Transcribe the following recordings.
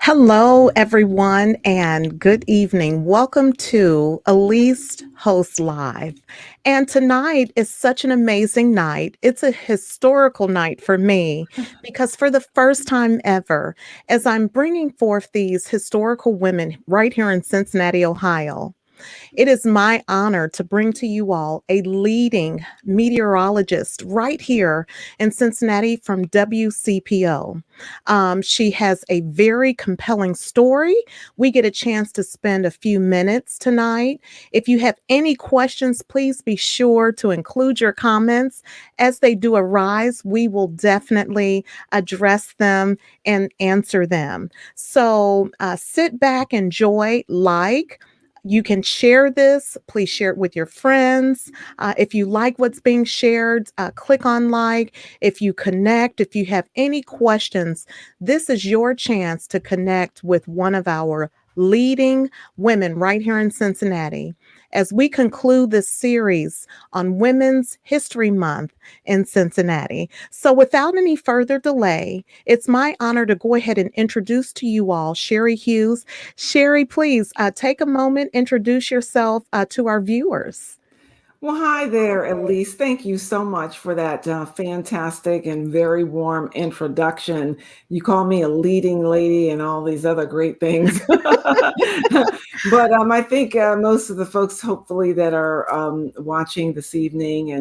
Hello, everyone, and good evening. Welcome to ELYSE Host Live. And tonight is such an amazing night. It's a historical night for me because, for the first time ever, as I'm bringing forth these historical women right here in Cincinnati, Ohio, it is my honor to bring to you all a leading meteorologist right here in Cincinnati from WCPO. She has a very compelling story. We get a chance to spend a few minutes tonight. If you have any questions, please be sure to include your comments. As they do arise, we will definitely address them and answer them. So sit back, enjoy, you can share this. Please share it with your friends. If you like what's being shared, click on like. If you connect, if you have any questions, this is your chance to connect with one of our leading women right here in Cincinnati as we conclude this series on Women's History Month in Cincinnati. So, without any further delay, it's my honor to go ahead and introduce to you all Sherry Hughes. Sherry, please take a moment, introduce yourself to our viewers. Well, hi there, Elise. Thank you so much for that fantastic and very warm introduction. You call me a leading lady and all these other great things. But I think most of the folks, hopefully, that are watching this evening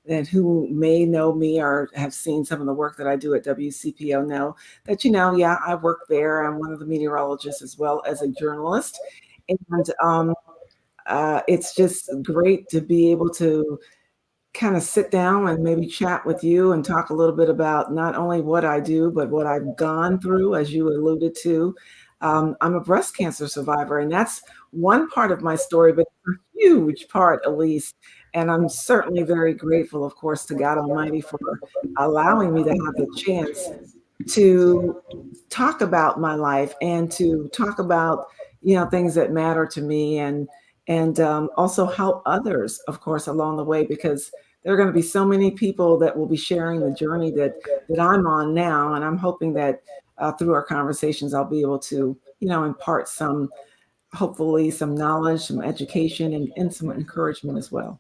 and who may know me or have seen some of the work that I do at WCPO know that, yeah, I work there. I'm one of the meteorologists as well as a journalist. And it's just great to be able to kind of sit down and maybe chat with you and talk a little bit about not only what I do, but what I've gone through, as you alluded to. I'm a breast cancer survivor, and that's one part of my story, but a huge part, at least. And I'm certainly very grateful, of course, to God Almighty for allowing me to have the chance to talk about my life and to talk about things that matter to me and also help others, of course, along the way, because there are going to be so many people that will be sharing the journey that I'm on now, and I'm hoping that through our conversations I'll be able to impart hopefully some knowledge, some education, and some encouragement as well.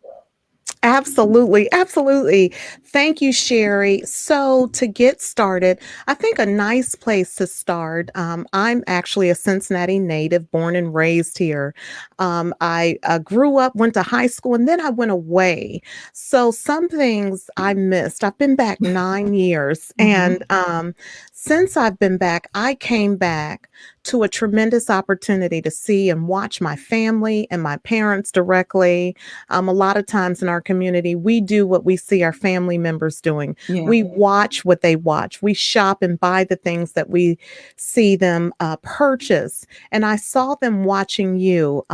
Absolutely. Absolutely. Thank you, Sherry. So, to get started, I think a nice place to start. I'm actually a Cincinnati native, born and raised here. I grew up, went to high school, and then I went away. So, some things I missed. I've been back 9 years. Mm-hmm. And since I've been back, I came back to a tremendous opportunity to see and watch my family and my parents directly. A lot of times in our community, we do what we see our family members doing. Yeah. We watch what they watch. We shop and buy the things that we see them purchase. And I saw them watching you,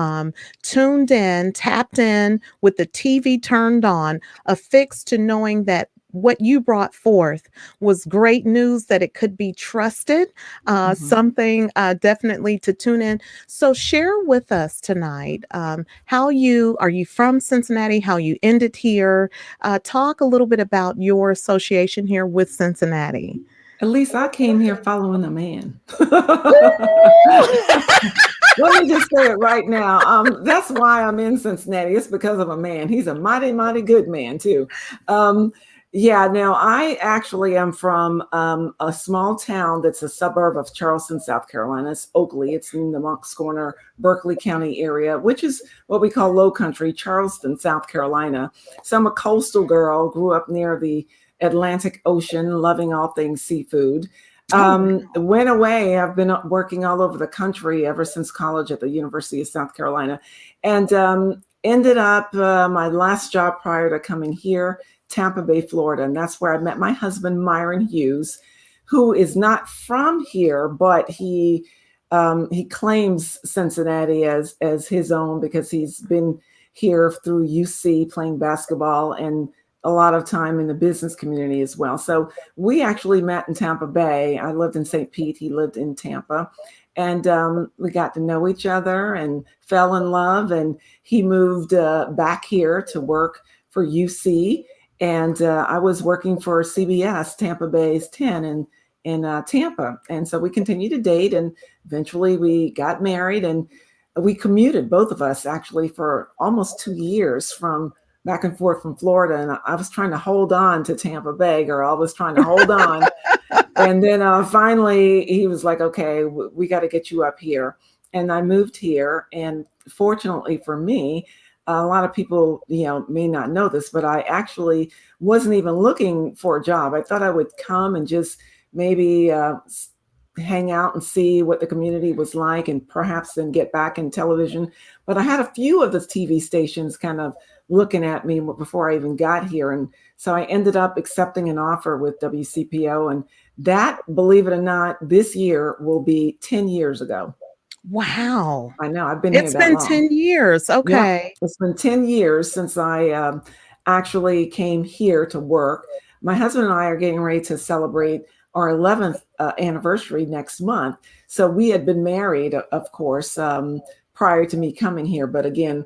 tuned in, tapped in with the TV turned on, affixed to knowing that what you brought forth was great news, that it could be trusted, Mm-hmm. something definitely to tune in. So share with us tonight, how you are you from Cincinnati, how you ended here. Talk a little bit about your association here with Cincinnati. At least I came here following a man. Woo! Let me just say it right now. That's why I'm in Cincinnati. It's because of a man. He's a mighty, mighty good man, too. Yeah, now I actually am from a small town that's a suburb of Charleston, South Carolina. It's Oakley. It's in the Moncks Corner, Berkeley County area, which is what we call Low Country, Charleston, South Carolina. So I'm a coastal girl, grew up near the Atlantic Ocean, loving all things seafood. Oh, Went away. I've been working all over the country ever since college at the University of South Carolina, and ended up my last job prior to coming here, Tampa Bay, Florida, and that's where I met my husband, Myron Hughes, who is not from here, but he claims Cincinnati as his own because he's been here through UC playing basketball and a lot of time in the business community as well. So we actually met in Tampa Bay. I lived in St. Pete. He lived in Tampa. And we got to know each other and fell in love. And he moved back here to work for UC. And I was working for CBS, Tampa Bay's 10 in Tampa. And so we continued to date and eventually we got married, and we commuted, both of us actually, for almost 2 years from back and forth from Florida. And I was trying to hold on to Tampa Bay, girl. I was trying to hold on. And then finally, he was like, okay, we got to get you up here. And I moved here. And fortunately for me, a lot of people, may not know this, but I actually wasn't even looking for a job. I thought I would come and just maybe hang out and see what the community was like, and perhaps then get back in television. But I had a few of the TV stations kind of looking at me before I even got here. And so I ended up accepting an offer with WCPO. And that, believe it or not, this year will be 10 years ago. Wow. I know, I've been here It's that been long. 10 years. Yep. Okay. It's been 10 years since I actually came here to work. My husband and I are getting ready to celebrate our 11th anniversary next month. So we had been married, of course, prior to me coming here, but again,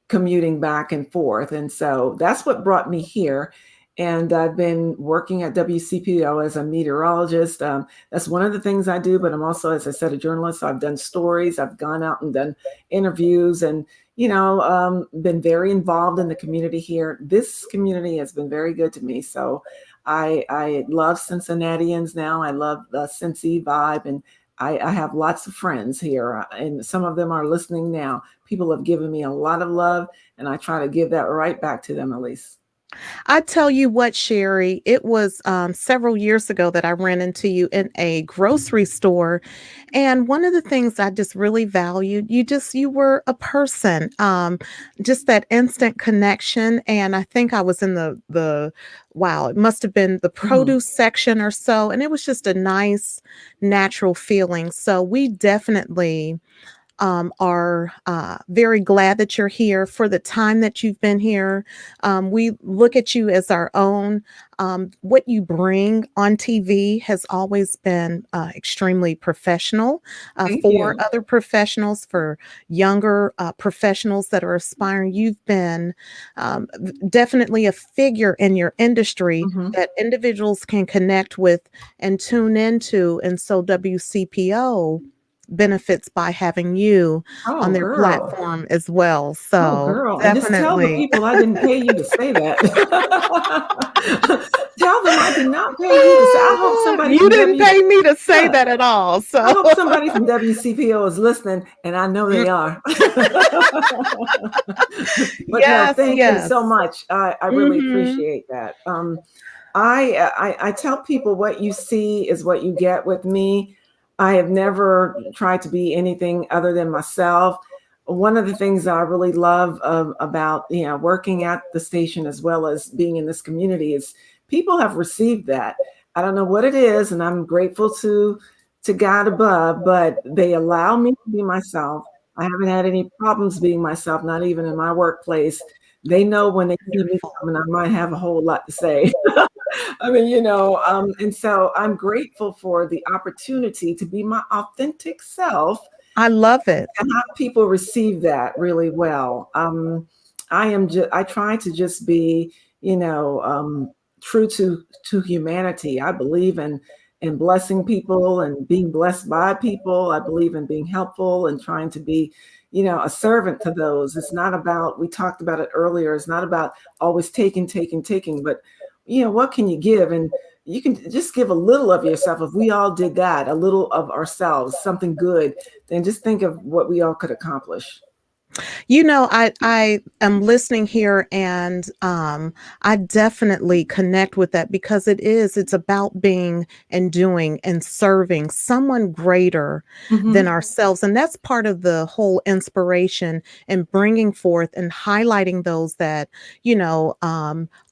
commuting back and forth. And so that's what brought me here. And I've been working at WCPO as a meteorologist. That's one of the things I do, but I'm also, as I said, a journalist. So I've done stories, I've gone out and done interviews, and, been very involved in the community here. This community has been very good to me. So I love Cincinnatians now. I love the Cincy vibe, and I have lots of friends here, and some of them are listening now. People have given me a lot of love, and I try to give that right back to them, Elise. I tell you what, Sherry, it was several years ago that I ran into you in a grocery store. And one of the things I just really valued, you were a person, just that instant connection. And I think I was in wow, it must have been the Mhm. produce section or so. And it was just a nice, natural feeling. So we definitely are very glad that you're here for the time that you've been here. We look at you as our own. What you bring on TV has always been extremely professional Thank for you. other professionals, for younger professionals that are aspiring. You've been definitely a figure in your industry Mhm. that individuals can connect with and tune into. And so WCPO benefits by having you Oh, on their girl. platform as well. Oh, So girl. And just tell the definitely. people I didn't pay you to say that. Tell them I did not pay you to say. I hope somebody You from didn't W pay me to say Yeah, that at all. I So hope somebody from WCPO is listening, and I know mm, they are. But no, yes, thank you so yes. much. I really Hmm. appreciate that. I tell people what you see is what you get with me. I have never tried to be anything other than myself. One of the things I really love about working at the station as well as being in this community is people have received that. I don't know what it is, and I'm grateful to God above, but they allow me to be myself. I haven't had any problems being myself, not even in my workplace. They know when they see me Wonderful. coming, I might have a whole lot to say. I mean, and so I'm grateful for the opportunity to be my authentic self I love it. and how people receive that really well. I try to just be, true to humanity. I believe in blessing people and being blessed by people. I believe in being helpful and trying to be, a servant to those. It's not about, we talked about it earlier, it's not about always taking, but what can you give? And you can just give a little of yourself. If we all did that, a little of ourselves, something good, then just think of what we all could accomplish. I am listening here, and I definitely connect with that because it's about being and doing and serving someone greater than Mhm. ourselves. And that's part of the whole inspiration and bringing forth and highlighting those that,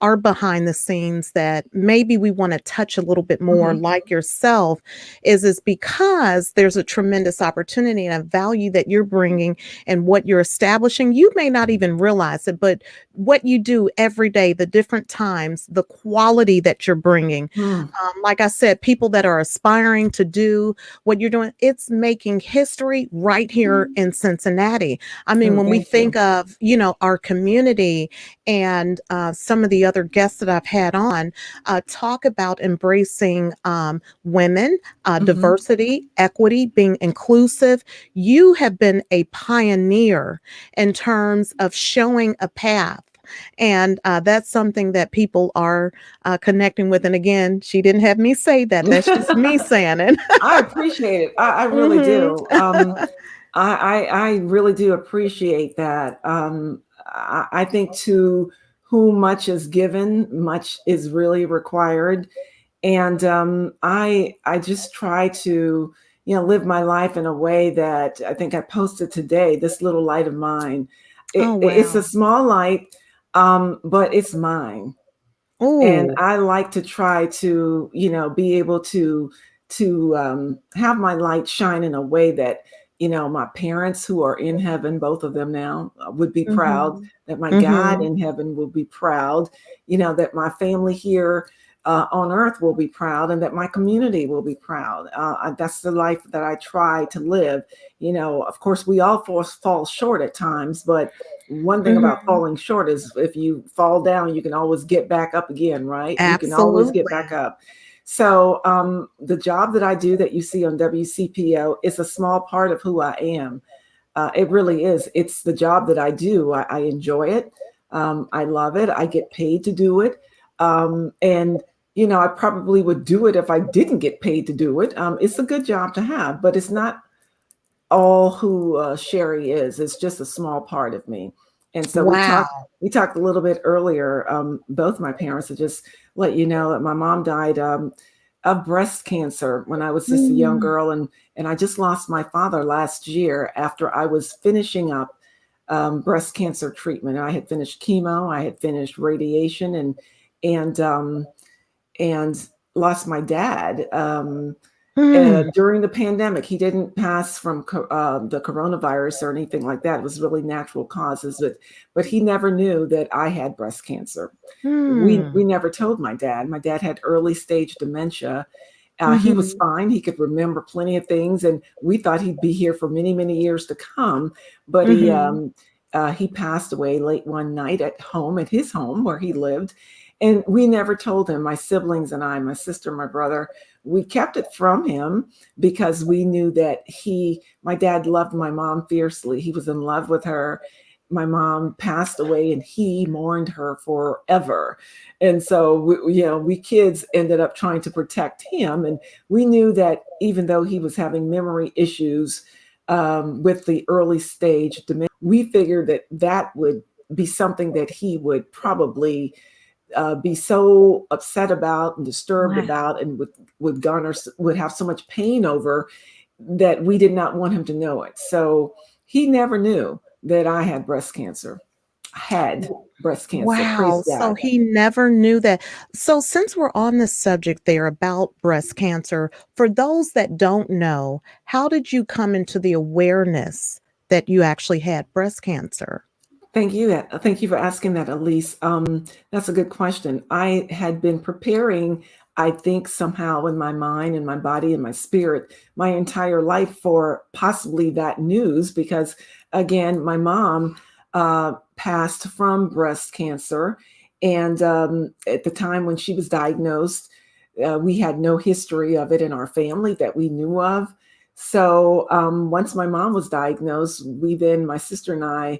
are behind the scenes that maybe we want to touch a little bit more, Mhm. like yourself, is because there's a tremendous opportunity and a value that you're bringing and what you're establishing, you may not even realize it, but what you do every day, the different times, the quality that you're bringing. Mm. Like I said, people that are aspiring to do what you're doing, it's making history right here in Cincinnati. I mean, Oh, when we thank you. think of, our community and some of the other guests that I've had on, talk about embracing women, Mhm. diversity, equity, being inclusive. You have been a pioneer in terms of showing a path. And that's something that people are connecting with. And again, she didn't have me say that. That's just me saying it. I appreciate it. I really Mhm. do. I really do appreciate that. I think to whom much is given, much is really required. And I just try to, live my life in a way that I think I posted today, this little light of mine. Oh, It's a wow. small light, but it's mine. And Oh, I like to try to, be able to have my light shine in a way that, my parents who are in heaven, both of them now, would be proud, mhm. that my God Mhm. in heaven will be proud, that my family here on earth will be proud, and that my community will be proud. That's the life that I try to live. Of course, we all fall short at times, but one thing about Mhm. falling short is if you fall down, you can always get back up again, right? You can always get back Absolutely. up. So the job that I do that you see on WCPO is a small part of who I am. It really is. It's the job that I do. I enjoy it. I love it. I get paid to do it. And I probably would do it if I didn't get paid to do it. It's a good job to have, but it's not all who Sherry is. It's just a small part of me. And so Wow. we talked a little bit earlier. Both my parents, to just let you know that my mom died of breast cancer when I was just a young Mm. girl, and I just lost my father last year after I was finishing up breast cancer treatment. I had finished chemo, I had finished radiation, and and lost my dad. Mm. During the pandemic, he didn't pass from the coronavirus or anything like that. It was really natural causes, but he never knew that I had breast cancer. We Mm. never told my dad. My dad had early stage dementia. He was Mhm. fine. He could remember plenty of things, and we thought he'd be here for many, many years to come. But Mhm. he passed away late one night at home, at his home where he lived, and we never told him. My siblings and I, my sister, my brother, we kept it from him because we knew that my dad loved my mom fiercely. He was in love with her. My mom passed away, and he mourned her forever. And so we kids ended up trying to protect him, and we knew that even though he was having memory issues with the early stage dementia, we figured that that would be something that he would probably be so upset about and disturbed Wow. about, and would have so much pain over, that we did not want him to know it. So he never knew that I had breast cancer. Had breast cancer. Wow, Praise so God. he never knew that. So since we're on the subject there about breast cancer, for those that don't know, how did you come into the awareness that you actually had breast cancer? Thank you for asking that, Elise. That's a good question. I had been preparing, I think, somehow in my mind and my body and my spirit, my entire life for possibly that news, because again, my mom passed from breast cancer, and at the time when she was diagnosed, we had no history of it in our family that we knew of. So once my mom was diagnosed, my sister and I,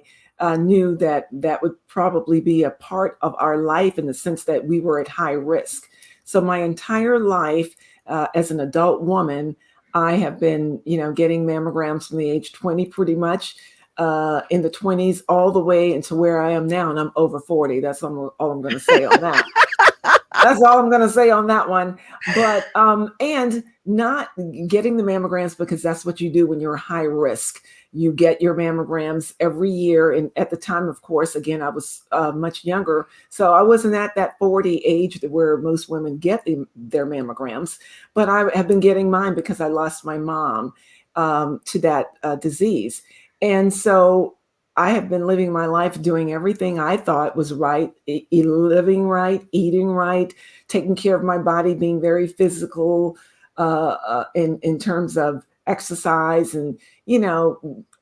knew that that would probably be a part of our life, in the sense that we were at high risk. So my entire life, as an adult woman, I have been, getting mammograms from the age 20, pretty much, in the 20s, all the way into where I am now, and I'm over 40. That's all I'm going to say on that. That's all I'm going to say on that one. But and not getting the mammograms, because that's what you do when you're high risk. You get your mammograms every year, and at the time, of course, again, I was much younger, so I wasn't at that 40 age where most women get their mammograms. But I have been getting mine because I lost my mom to that disease, and so I have been living my life doing everything I thought was right, living right, eating right, taking care of my body, being very physical in terms of exercise and,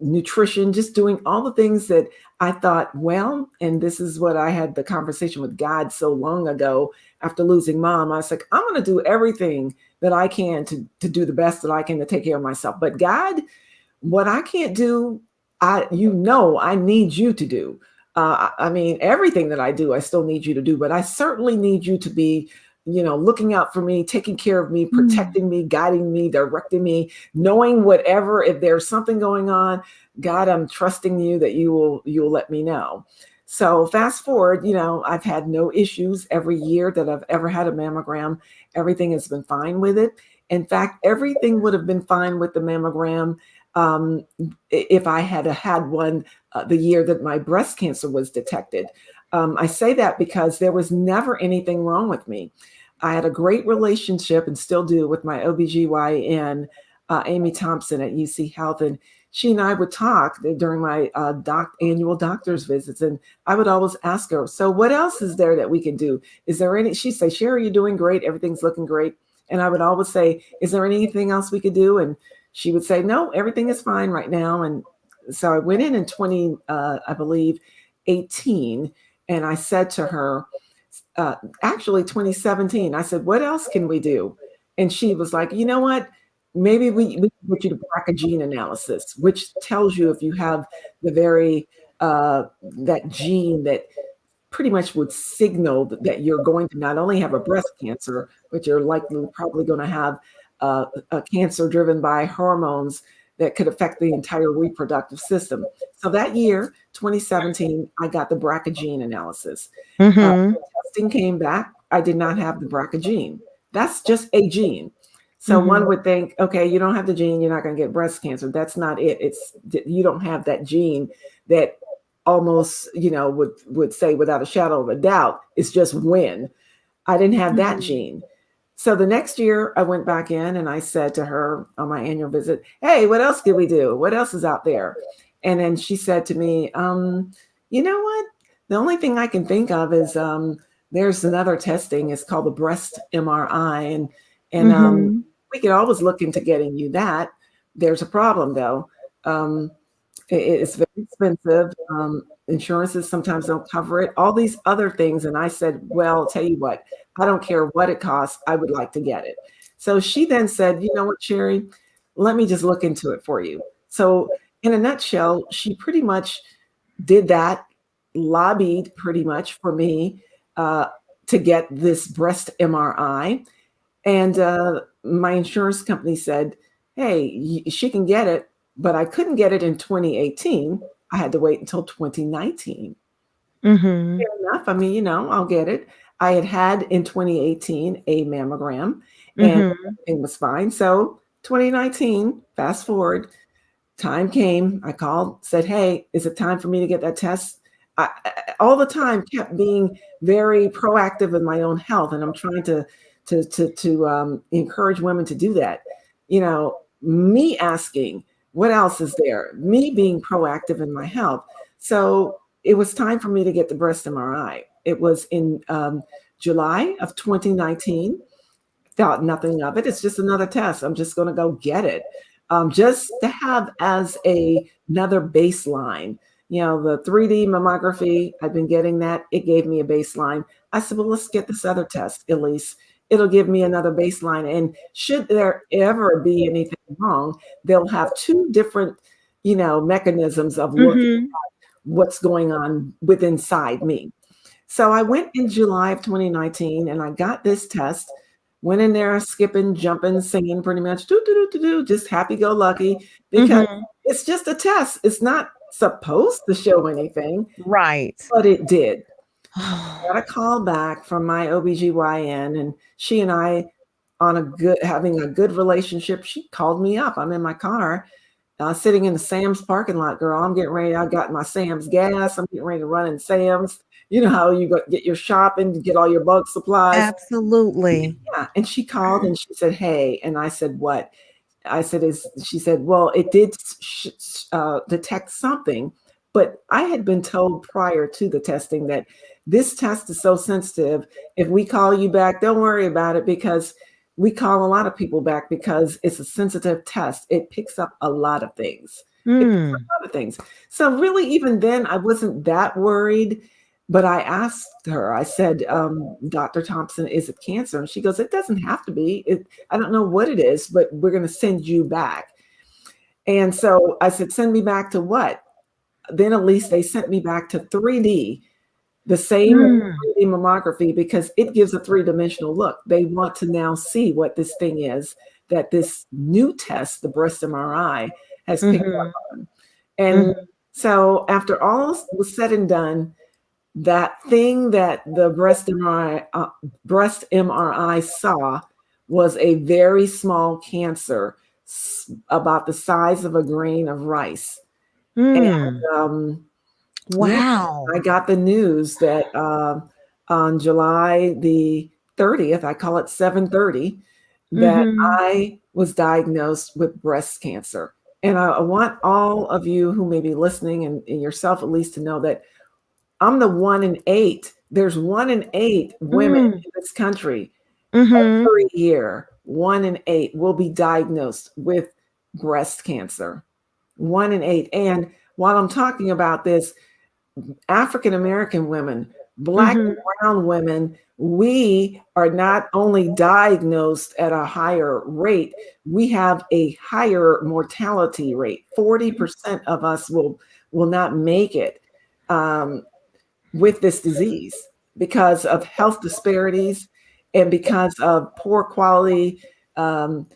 nutrition, just doing all the things that I thought, well, and this is what I had the conversation with God so long ago after losing mom. I was like, I'm going to do everything that I can to do the best that I can to take care of myself. But God, what I can't do, I need you to do. I mean, everything that I do, I still need you to do, but I certainly need you to be, looking out for me, taking care of me, Mm. protecting me, guiding me, directing me, knowing whatever, if there's something going on, God, I'm trusting you that you'll let me know. So fast forward, I've had no issues every year that I've ever had a mammogram. Everything has been fine with it. In fact, everything would have been fine with the mammogram um, if I had had one the year that my breast cancer was detected. I say that because there was never anything wrong with me. I had a great relationship and still do with my OBGYN, Amy Thompson at UC Health. And she and I would talk during my annual doctor's visits. And I would always ask her, so what else is there that we can do? Is there any, she'd say, Sherry, you're doing great. Everything's looking great. And I would always say, is there anything else we could do? And she would say, no, everything is fine right now. And so I went in 20, I believe, 18. And I said to her, actually 2017, I said, what else can we do? And she was like, you know what? Maybe we can get you to BRCA gene analysis, which tells you if you have the that gene that pretty much would signal that you're going to not only have a breast cancer, but you're likely probably going to have a cancer driven by hormones that could affect the entire reproductive system. So that year, 2017, I got the BRCA gene analysis. Mhm. Testing came back. I did not have the BRCA gene. That's just a gene. So one Mhm. would think, okay, you don't have the gene, you're not going to get breast cancer. That's not it. It's you don't have that gene that almost, would say without a shadow of a doubt, it's just when. I didn't have that Mhm. gene. So the next year I went back in and I said to her on my annual visit, hey, what else can we do? What else is out there? And then she said to me, you know what? The only thing I can think of is there's another testing. It's called the breast MRI. And Mhm. we could always look into getting you that. There's a problem though. Um, it's very expensive. Insurances sometimes don't cover it, all these other things. And I said, well, I'll tell you what, I don't care what it costs. I would like to get it. So she then said, you know what, Sherry, let me just look into it for you. So, in a nutshell, she pretty much did that, lobbied pretty much for me uh, to get this breast MRI. And my insurance company said, hey, she can get it, but I couldn't get it in 2018. I had to wait until 2019. Mhm. Fair enough. I mean, I'll get it. I had in 2018 a mammogram and Mhm. everything was fine. So 2019, fast forward, time came. I called, said, hey, is it time for me to get that test? All the time kept being very proactive in my own health. And I'm trying to encourage women to do that. Me asking, what else is there? Me being proactive in my health. So it was time for me to get the breast MRI. It was in July of 2019. Thought nothing of it. It's just another test. I'm just going to go get it, just to have as another baseline. The 3D mammography. I've been getting that. It gave me a baseline. I said, well, let's get this other test, ELYSE. It'll give me another baseline. And should there ever be anything wrong, they'll have two different, mechanisms of looking Mhm. what's going on with inside me. So I went in July of 2019 and I got this test. Went in there skipping, jumping, singing pretty much, do, do, do, do, do, just happy go lucky because Mhm. it's just a test. It's not supposed to show anything, Right. but it did. Got a call back from my OBGYN and she and I having a good relationship. She called me up. I'm in my car sitting in the Sam's parking lot, girl. I'm getting ready. I got my Sam's gas. I'm getting ready to run in Sam's. You know how you get your shopping, get all your bug supplies. Absolutely. Yeah. And she called and she said, hey. And I said, what? I said, she said, well, it did detect something, But I had been told prior to the testing that this test is so sensitive. If we call you back, don't worry about it, because we call a lot of people back because it's a sensitive test. It picks up a lot of things. It picks up Mm. a lot of things. So really, even then, I wasn't that worried. But I asked her, I said, Dr. Thompson, is it cancer? And she goes, it doesn't have to be. I don't know what it is, but we're going to send you back. And so I said, send me back to what? Then at least they sent me back to 3D, the same Mm. 3D mammography, because it gives a three-dimensional look. They want to now see what this thing is that this new test, the breast MRI, has picked up Mhm. on. And Mhm. so after all was said and done, that thing that the breast MRI saw was a very small cancer, about the size of a grain of rice. And Mm. yeah, Wow. I got the news that on July the 30th, I call it 7:30, that Mhm. I was diagnosed with breast cancer. And I want all of you who may be listening, and yourself at least, to know that I'm the 1 in 8. There's 1 in 8 women Mm. in this country Mhm. every year. 1 in 8 will be diagnosed with breast cancer. 1 in 8. And while I'm talking about this, African American women, Black and Mhm. brown women, we are not only diagnosed at a higher rate, we have a higher mortality rate. 40% of us will not make it. Um, with this disease because of health disparities and because of poor quality um,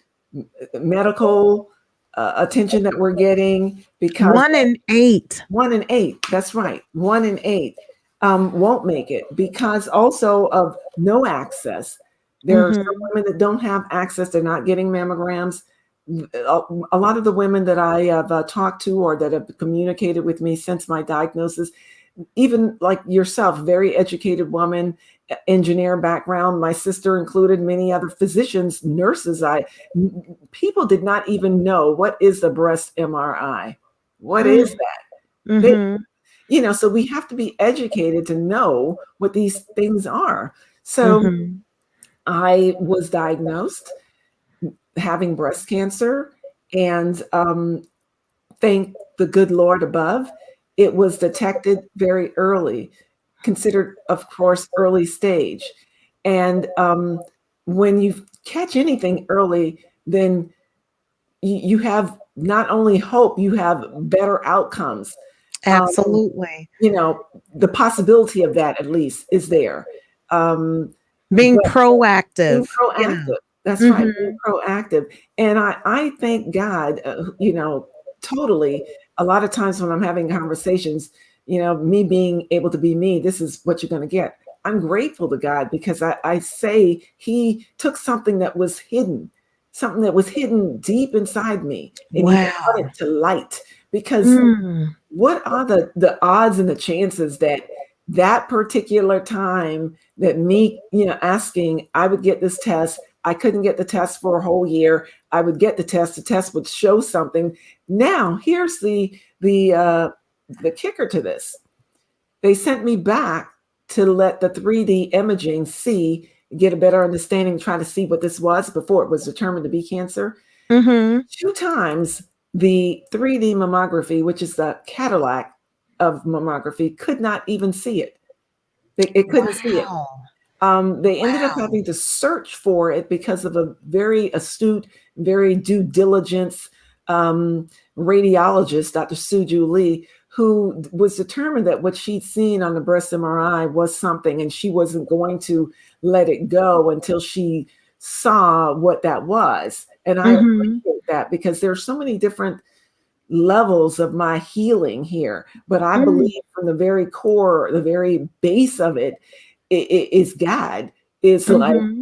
medical attention that we're getting, because 1 in 8. 1 in 8, that's right, 1 in 8 won't make it because also of no access. There are some Mhm. women that don't have access, they're not getting mammograms. A lot of the women that I have talked to or that have communicated with me since my diagnosis, even like yourself, very educated woman, engineer background, my sister included, many other physicians, nurses, people did not even know what is a breast MRI. What is Mm. that? They, Mhm. so we have to be educated to know what these things are. So Mhm. I was diagnosed having breast cancer, and thank the good Lord above, it was detected very early, considered, of course, early stage. And when you catch anything early, then you have not only hope, you have better outcomes. Um, Absolutely. the possibility of that at least is there. Um, Being but being proactive. Yeah. proactive. That's right, being Mhm. proactive. And I thank God, totally. A lot of times when I'm having conversations, me being able to be me, this is what you're going to get. I'm grateful to God because I say He took something that was hidden deep inside me, and He brought Wow. it to light. Because Mm. what are the odds and the chances that that particular time that me, asking, I would get this test, I couldn't get the test for a whole year, I would get the test would show something. Now here's the kicker to this. They sent me back to let the 3D imaging get a better understanding, try to see what this was before it was determined to be cancer. Mhm. 2 times the 3D mammography, which is the Cadillac of mammography, could not even see it. It couldn't see it. Wow. They ended up Wow. having to search for it because of a very astute, very due diligence um, radiologist, Dr. Suju Lee, who was determined that what she'd seen on the breast MRI was something, and she wasn't going to let it go until she saw what that was. And I Mhm. appreciate that because there's so many different levels of my healing here. But I Mm. believe from the very core, the very base of it is God. It's like, Mhm.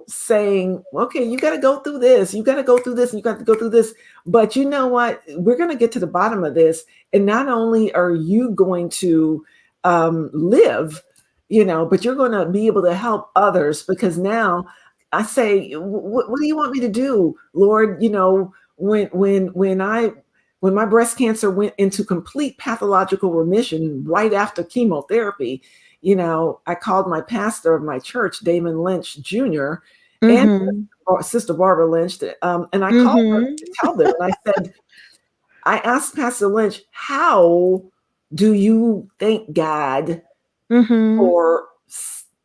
saying, okay, you got to go through this, you got to go through this, and you got to go through this. But you know what? We're going to get to the bottom of this. And not only are you going to live, but you're going to be able to help others, because now I say, what do you want me to do, Lord? When when my breast cancer went into complete pathological remission right after chemotherapy, I called my pastor of my church, Damon Lynch Jr., and Mhm. Sister Barbara Lynch, and I called her Mhm. to tell them. And I asked Pastor Lynch, how do you thank God Mhm. for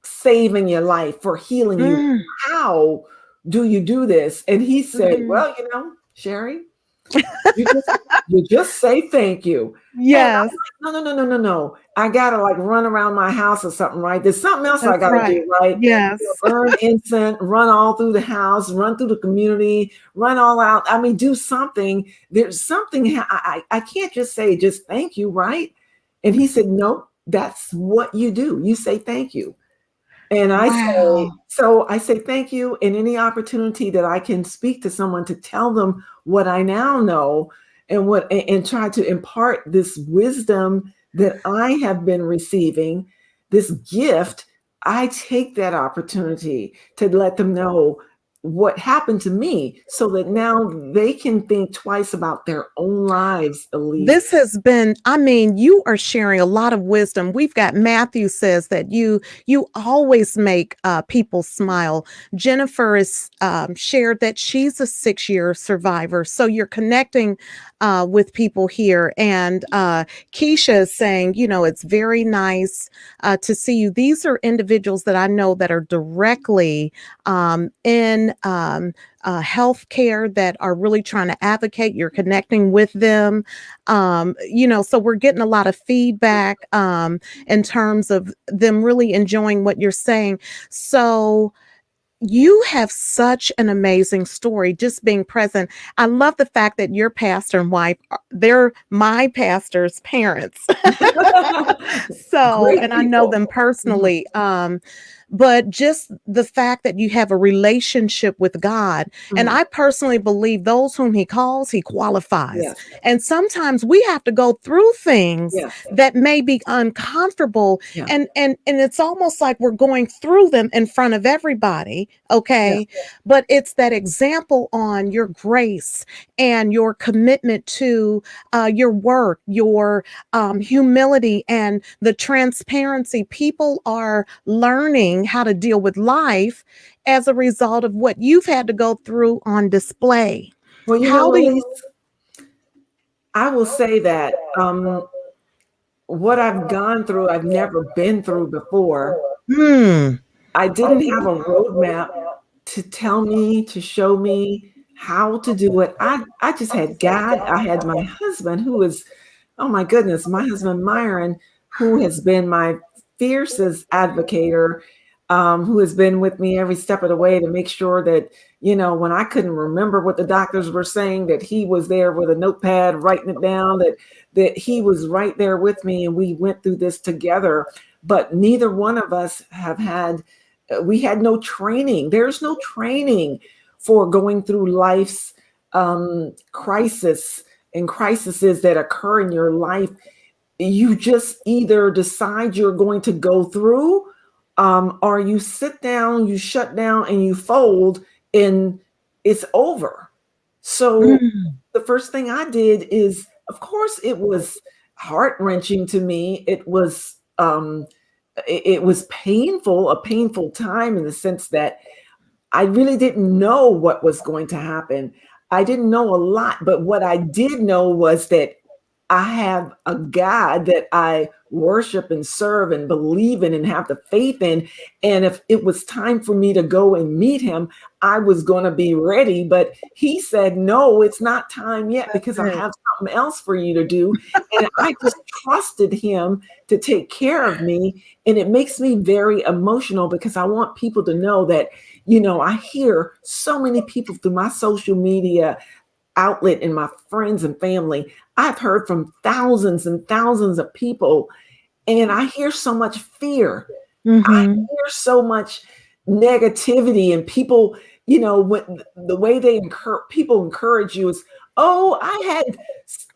saving your life, for healing you? Mm. How do you do this? And he said, Mhm. well, Sherry, you just you just say thank you. And Yes, I'm like, no, no, no, no, no, no. I gotta like run around my house or something, right? There's something else I that's gotta right. do, right? Yes. Burn incense, run all through the house, run through the community, run all out. I mean, do something. There's something I can't just say just thank you, right? And he said, no, that's what you do. You say thank you. And Wow. I say thank you. And any opportunity that I can speak to someone to tell them what I now know and try to impart this wisdom that I have been receiving, this gift, I take that opportunity to let them know what happened to me so that now they can think twice about their own lives, Elise. This has been, I mean, you are sharing a lot of wisdom. We've got Matthew says that you always make people smile. Jennifer is shared that she's a 6-year survivor. So you're connecting with people here. And Keisha is saying, it's very nice to see you. These are individuals that I know that are directly in healthcare that are really trying to advocate. You're connecting with them. So we're getting a lot of feedback in terms of them really enjoying what you're saying. So you have such an amazing story just being present. I love the fact that your pastor and wife, they're my pastor's parents. So, Great and I know people. them Mhm. personally. But just the fact that you have a relationship with God. And Mhm. I personally believe those whom he calls, he qualifies. Yes, And sometimes we have to go through things yes, that may be uncomfortable. yeah, And it's almost like we're going through them in front of everybody. yeah. Okay. But it's that example on your grace and your commitment to your work, your humility, and the transparency. People are learning how to deal with life as a result of what you've had to go through on display. Well, How do you? Elise, I will say that what I've gone through, I've never been through before. Hmm. I didn't have a roadmap to tell me, to show me how to do it. I just had God. I had my husband, who is, oh my goodness, my husband Myron, who has been my fiercest advocator, who has been with me every step of the way to make sure that, when I couldn't remember what the doctors were saying, that he was there with a notepad writing it down, that he was right there with me, and we went through this together. But neither one of us have had, we had no training. There's no training for going through life's crisis and crises that occur in your life. You just either decide you're going to go through, or you sit down, you shut down, and you fold, and it's over. So Mm. the first thing I did is, of course, it was heart wrenching to me. It was painful, a painful time in the sense that I really didn't know what was going to happen. I didn't know a lot, but what I did know was that I have a God that I worship and serve and believe in and have the faith in. And if it was time for me to go and meet him, I was going to be ready. But he said, no, it's not time yet That's because I it. have something else for you to do. And I just trusted him to take care of me. And it makes me very emotional because I want people to know that, I hear so many people through my social media outlet and my friends and family. I've heard from thousands and thousands of people, and I hear so much fear. I Hmm. hear so much negativity, and people, when the way people encourage you is, oh, I had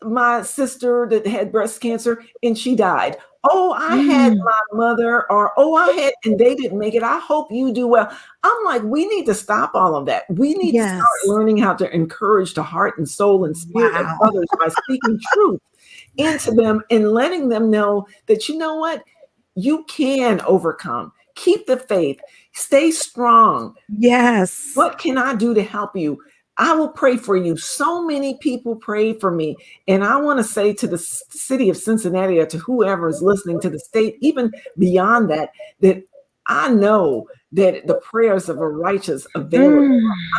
my sister that had breast cancer and she died. oh, I had Mm, my mother, or oh, I had, and they didn't make it. I hope you do well. I'm like, we need to stop all of that. We need to start yes. learning how to encourage the heart and soul and spirit of Wow. others by speaking truth into them and letting them know that, you know what, you can overcome. Keep the faith, stay strong. Yes. What can I do to help you? I will pray for you. So many people pray for me. And I want to say to the city of Cincinnati, or to whoever is listening, to the state, even beyond that, that I know that the prayers of a righteous avail it.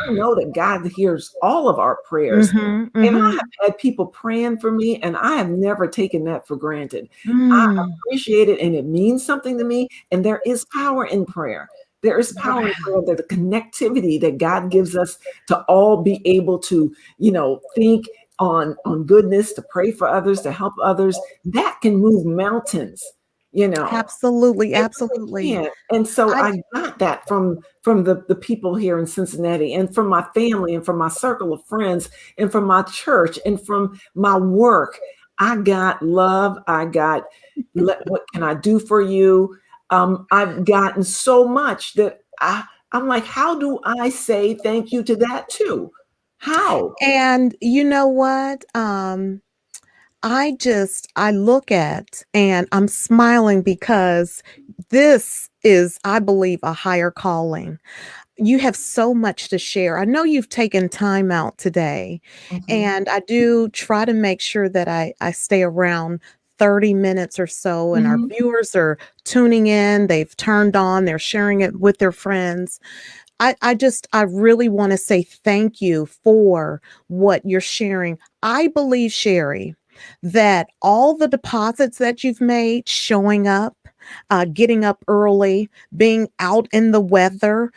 I Mm. know that God hears all of our prayers. Mhm, And I have mhm. had people praying for me, and I have never taken that for granted. I Mm. appreciate it, and it means something to me. And there is power in prayer. There is power in Wow. prayer, that the connectivity that God gives us to all be able to, think on goodness, to pray for others, to help others, that can move mountains, you know. Absolutely, It really absolutely. can. And so I I got that from the people here in Cincinnati, and from my family, and from my circle of friends, and from my church, and from my work. I got love. I got, what can I do for you? I've gotten so much that I'm like, how do I say thank you to that too? How? and you know what? I look at and I'm smiling because this is, I believe, a higher calling. You have so much to share. I know you've taken time out today, Mhm, and I do try to make sure that I stay around 30 minutes or so, and our mhm, viewers are tuning in, they've turned on, they're sharing it with their friends. I really want to say thank you for what you're sharing. I believe, Sherry, that all the deposits that you've made, showing up, getting up early, being out in the weather,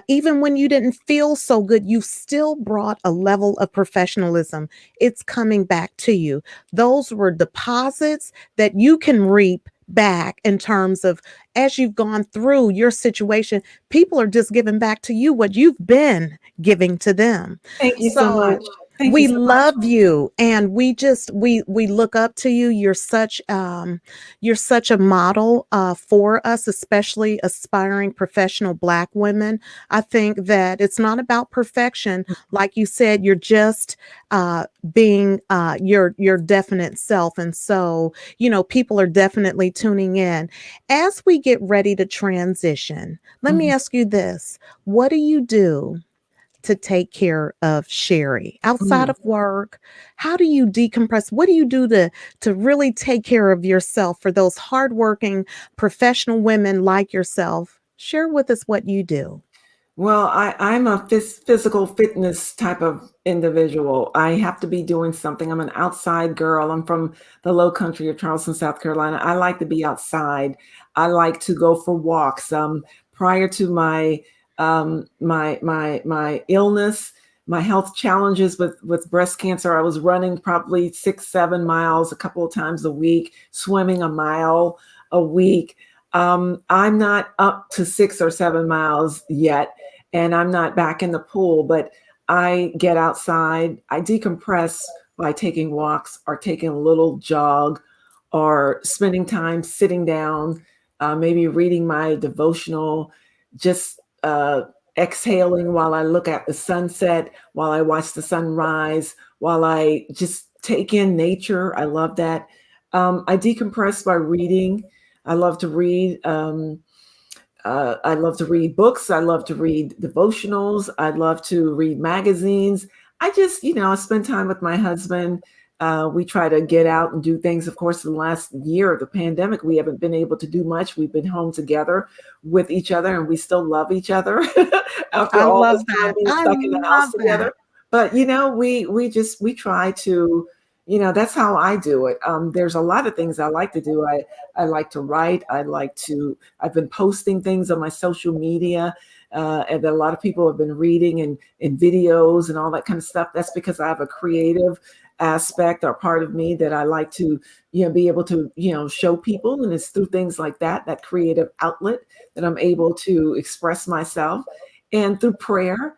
even when you didn't feel so good, you still brought a level of professionalism. It's coming back to you. Those were deposits that you can reap back in terms of, as you've gone through your situation, people are just giving back to you what you've been giving to them. thank you so much. So Thank you we so much. love you, and we look up to you. You're such a model for us, especially aspiring professional Black women. I think that it's not about perfection. Like you said, you're just being your definite self. And so, people are definitely tuning in. As we get ready to transition, let me Mhm, ask you this. What do you do to take care of Sherry outside mhm. of work? How do you decompress? What do you do to really take care of yourself for those hardworking professional women like yourself? Share with us what you do. Well, I'm a physical fitness type of individual. I have to be doing something. I'm an outside girl. I'm from the low country of Charleston, South Carolina. I like to be outside. I like to go for walks. Prior to my illness, my health challenges with breast cancer, I was running probably 6, 7 miles a couple of times a week, swimming a mile a week. I'm not up to 6 or 7 miles yet, and I'm not back in the pool, but I get outside. I decompress by taking walks, or taking a little jog, or spending time sitting down, maybe reading my devotional, just exhaling while I look at the sunset, while I watch the sunrise, while I just take in nature. I love that. I decompress by reading. I love to read. I love to read books. I love to read devotionals. I love to read magazines. I just, I spend time with my husband. We try to get out and do things. Of course, in the last year of the pandemic, we haven't been able to do much. We've been home together with each other, and we still love each other after I all this love time that. being I stuck in the house love that. together. But we try to, that's how I do it. There's a lot of things I like to do. I like to write. I've been posting things on my social media, and a lot of people have been reading, and videos and all that kind of stuff. That's because I have a creative aspect, or part of me, that I like to, be able to, show people. And it's through things like that, that creative outlet, that I'm able to express myself. And through prayer,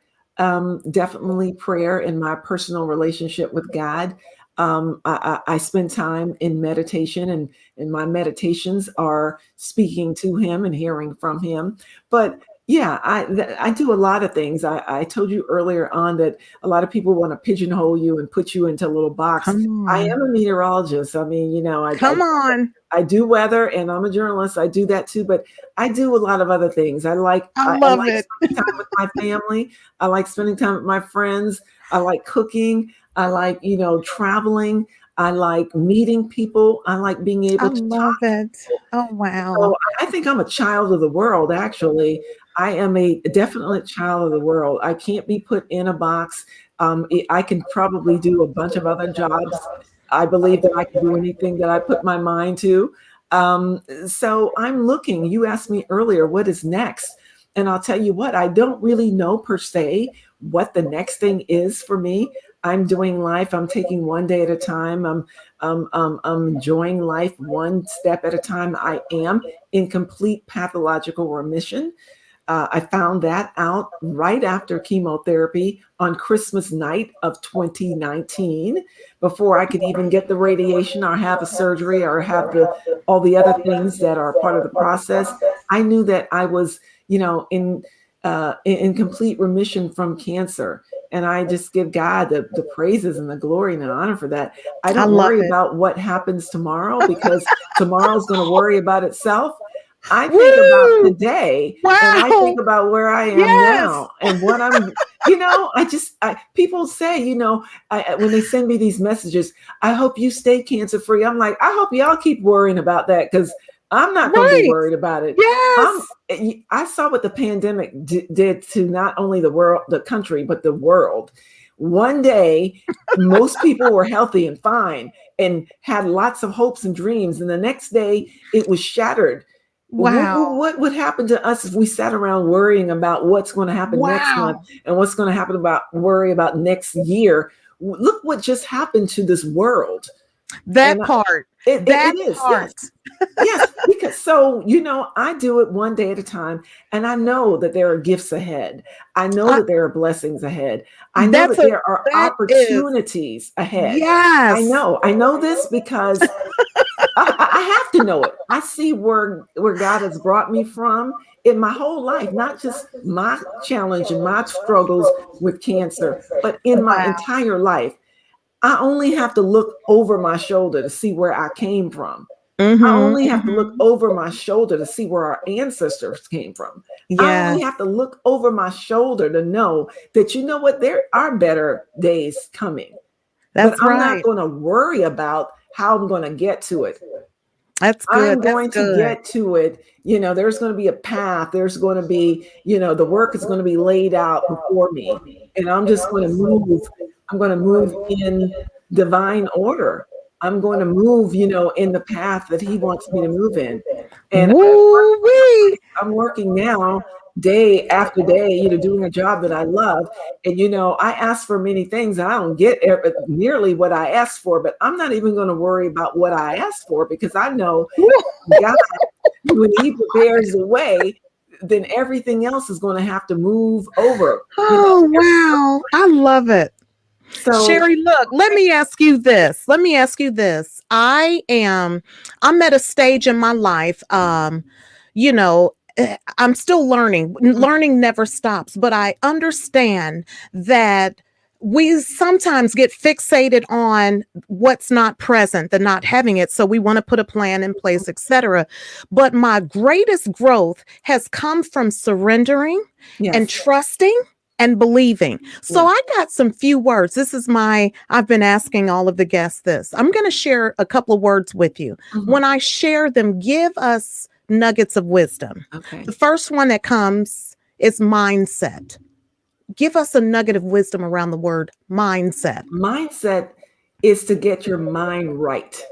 definitely prayer in my personal relationship with God. I spend time in meditation, and my meditations are speaking to him and hearing from him. But yeah, I do a lot of things. I told you earlier on that a lot of people want to pigeonhole you and put you into a little box. Come I on. am a meteorologist. I mean, Come on. I do weather, and I'm a journalist. I do that too, but I do a lot of other things. I I love like it. spending time with my family. I like spending time with my friends. I like cooking. I like, traveling. I like meeting people. I like being I able to love talk to it. people. Oh, So wow. I think I'm a child of the world, actually. I am a definite child of the world. I can't be put in a box. I can probably do a bunch of other jobs. I believe that I can do anything that I put my mind to. So I'm looking. You asked me earlier, what is next? And I'll tell you what, I don't really know per se what the next thing is for me. I'm doing life. I'm taking one day at a time. I'm enjoying life one step at a time. I am in complete pathological remission. I found that out right after chemotherapy on Christmas night of 2019, before I could even get the radiation or have the surgery or have the all the other things that are part of the process. I knew that I was, in complete remission from cancer. And I just give God the praises and the glory and the honor for that. I I don't love worry it. about what happens tomorrow, because tomorrow's going to worry about itself. I think about Woo! today, and I Wow. think about where I am Yes. now and what people say, when they send me these messages, I hope you stay cancer free. I'm like, I hope y'all keep worrying about that, because I'm not going to be Right. worried about it. Yes. I saw what the pandemic did to not only the world, the country, but the world. One day, most people were healthy and fine and had lots of hopes and dreams. And the next day, it was shattered. Wow. What would happen to us if we sat around worrying about what's going to happen next month Wow. and what's going to happen worry about next year? Look what just happened to this world. That And part. it That is, yes. part. Yes, because so, I do it one day at a time, and I know that there are gifts ahead. I know I, that there are blessings ahead. I know that's that a there are that is opportunities ahead. yes. I know this because I have to know it. I see where God has brought me from in my whole life, not just my challenge and my struggles with cancer, but in my Wow. entire life. I only have to look over my shoulder to see where I came from. I Mhm. only have to look Mhm. over my shoulder to see where our ancestors came from. I only Yes. have to look over my shoulder to know that, you know what, there are better days coming. But That's I'm not right. going to worry about how I'm going to get to it. That's I'm good. That's going to good. get to it. There's going to be a path. There's going to be, the work is going to be laid out before me. And I'm just going to move. I'm going to move in divine order. I'm going to move, in the path that he wants me to move in. And Woo-wee. I'm working now day after day, doing a job that I love. And, I ask for many things and I don't get nearly what I asked for, but I'm not even going to worry about what I asked for, because I know God, when he prepares the way, then everything else is going to have to move over, Oh, everything else. wow. I love it. So, Sherry, look, let me ask you this. Let me ask you this. I'm at a stage in my life, I'm still learning. Learning never stops, but I understand that we sometimes get fixated on what's not present, the not having it. So we want to put a plan in place, etc. But my greatest growth has come from surrendering and yes, trusting and believing. So yeah. I got some few words. I've been asking all of the guests this. I'm going to share a couple of words with you. Mhm. When I share them, give us nuggets of wisdom. The Okay. first one that comes is mindset. Give us a nugget of wisdom around the word mindset. Mindset is to get your mind right.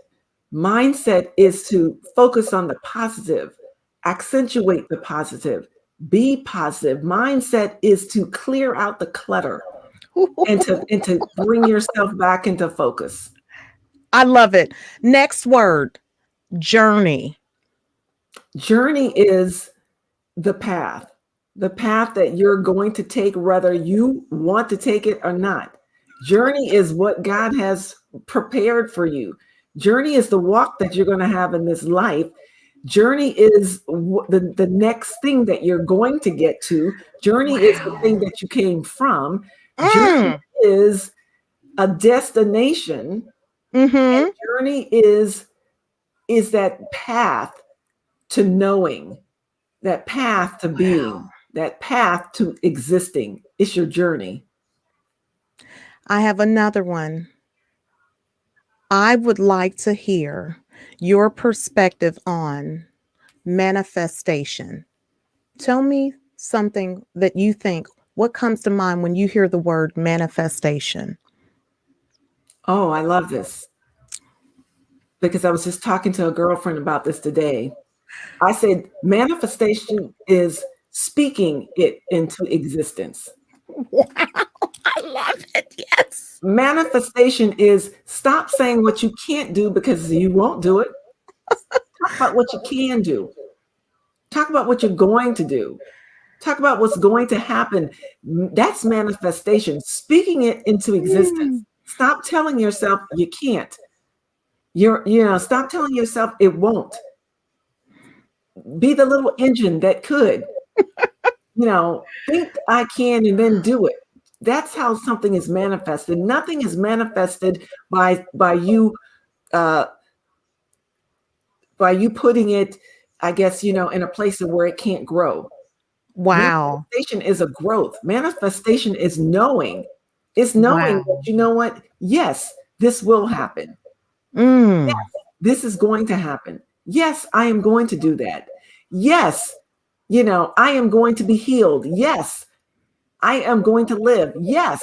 Mindset is to focus on the positive, accentuate the positive, be positive. Mindset is to clear out the clutter and to bring yourself back into focus. I love it. Next word, journey. Journey is the path that you're going to take, whether you want to take it or not. Journey is what God has prepared for you. Journey is the walk that you're going to have in this life. Journey is the next thing that you're going to get to. Journey is the thing Wow. that you came from. Journey Mm. is a destination. And Mm-hmm. journey is that path to knowing, that path to Wow. being, that path to existing. It's your journey. I have another one. I would like to hear your perspective on manifestation. Tell me something that you think, what comes to mind when you hear the word manifestation? Oh, I love this because I was just talking to a girlfriend about this today. I said manifestation is speaking it into existence. Wow, I love it. Yes. Manifestation is stop saying what you can't do because you won't do it. Talk about what you can do. Talk about what you're going to do. Talk about what's going to happen. That's manifestation, speaking it into existence. Mm. Stop telling yourself you can't. Stop telling yourself it won't. Be the little engine that could. Think I can and then do it. That's how something is manifested. Nothing is manifested by you uh, by you putting it, I guess, in a place of where it can't grow. Wow. Manifestation is a growth. Manifestation is knowing. It's knowing that Wow. you know what? Yes, this will happen. Yes, Mm. this is going to happen. Yes, I am going to do that. Yes, I am going to be healed. Yes, I am going to live. Yes,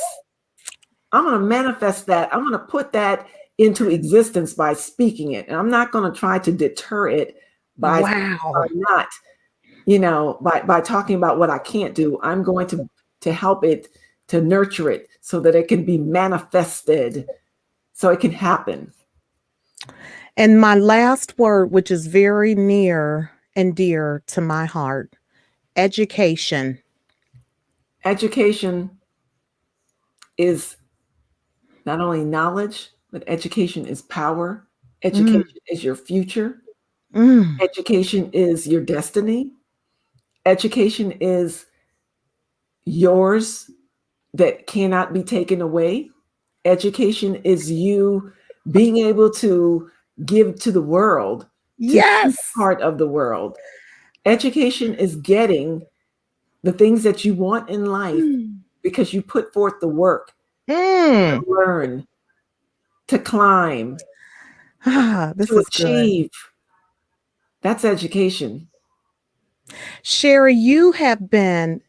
I'm going to manifest that. I'm going to put that into existence by speaking it. And I'm not going to try to deter it by Wow. not, by talking about what I can't do. I'm going to help it, to nurture it so that it can be manifested, so it can happen. And my last word, which is very near and dear to my heart, education. Education is not only knowledge, but education is power. Mm. Education is your future. Mm. Education is your destiny. Education is yours that cannot be taken away. Education is you being able to give to the world, to be Yes. part of the world. Education is getting the things that you want in life Mm. because you put forth the work Mm. to learn, to climb, Ah, this to is good. achieve. That's education. Sherry, you have been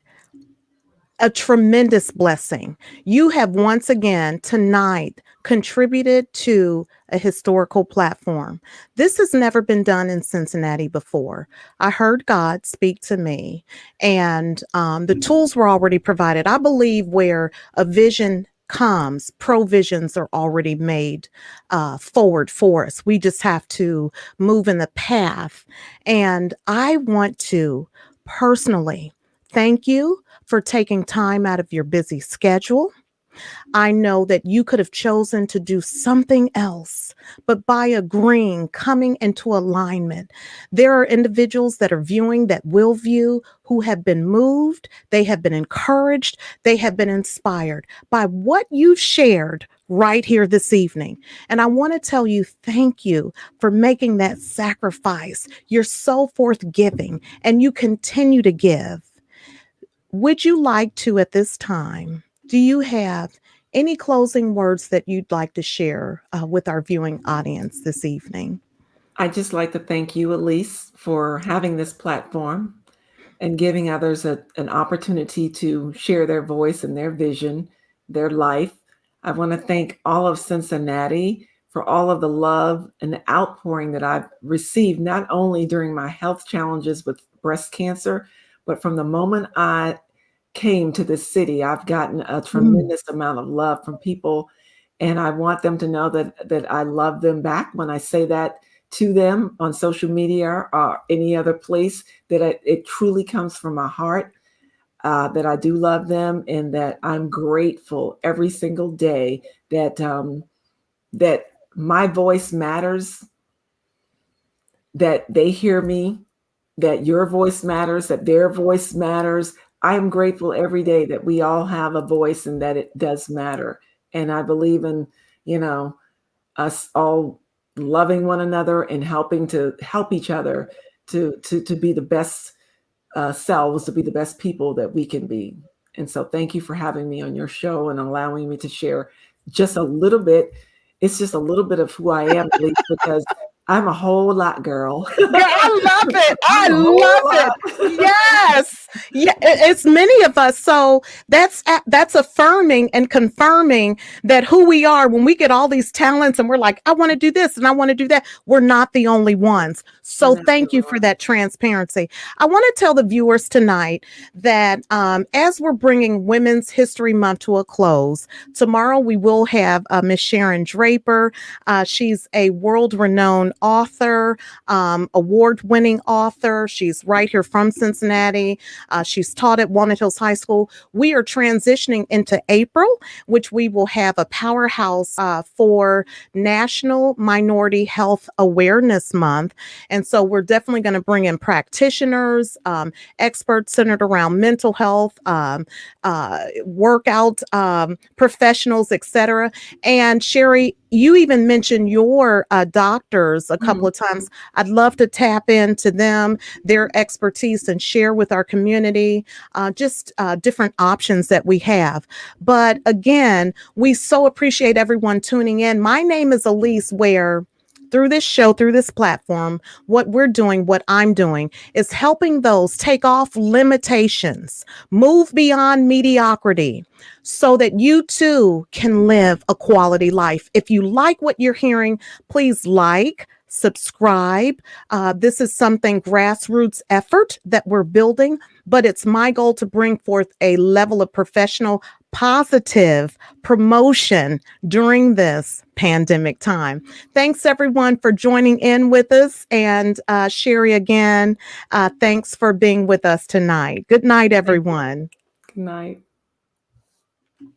a tremendous blessing. You have once again tonight contributed to a historical platform. This has never been done in Cincinnati before. I heard God speak to me, and the tools were already provided. I believe where a vision comes, provisions are already made forward for us. We just have to move in the path. And I want to personally thank you for taking time out of your busy schedule. I know that you could have chosen to do something else, but by agreeing, coming into alignment, there are individuals that are viewing, that will view, who have been moved, they have been encouraged, they have been inspired by what you've shared right here this evening. And I want to tell you, thank you for making that sacrifice. You're so forthgiving and you continue to give. Would you like to, at this time, do you have any closing words that you'd like to share with our viewing audience this evening? I just like to thank you, Elise, for having this platform and giving others an opportunity to share their voice and their vision, their life. I want to thank all of Cincinnati for all of the love and the outpouring that I've received, not only during my health challenges with breast cancer, but from the moment I came to this city, I've gotten a Mm. tremendous amount of love from people. And I want them to know that I love them back when I say that to them on social media or any other place, that it truly comes from my heart. that I do love them, and that I'm grateful every single day that that my voice matters, that they hear me, that your voice matters, that their voice matters. I am grateful every day that we all have a voice and that it does matter. And I believe in, you know, us all loving one another and helping to help each other to be the best selves, to be the best people that we can be. And so thank you for having me on your show and allowing me to share just a little bit. It's just a little bit of who I am, at least, because I'm a whole lot girl. Yeah, I love it. I I'm a whole love it. lot. Yes. Yeah, it's many of us. So that's affirming and confirming that who we are when we get all these talents and we're like, I want to do this and I want to do that. We're not the only ones. We're So not the thank only you for one. that transparency. I want to tell the viewers tonight that as we're bringing Women's History Month to a close, tomorrow we will have Miss Sharon Draper. She's a world-renowned author, award-winning author. She's right here from Cincinnati. She's taught at Walnut Hills High School. We are transitioning into April, which we will have a powerhouse for National Minority Health Awareness Month. And so we're definitely going to bring in practitioners, experts centered around mental health, workout professionals, etc. And Sherry, you even mentioned your doctors a couple Mhm. of times. I'd love to tap into them, their expertise, and share with our community just different options that we have. But again, we so appreciate everyone tuning in. My name is ELYSE, where through this show, through this platform, what we're doing, what I'm doing, is helping those take off limitations, move beyond mediocrity, so that you too can live a quality life. If you like what you're hearing, please like, subscribe. This is something grassroots effort that we're building, but it's my goal to bring forth a level of professional positive promotion during this pandemic time. Thanks everyone for joining in with us. And Sherry, again, thanks for being with us tonight. Good night, Thank you. everyone. Good night.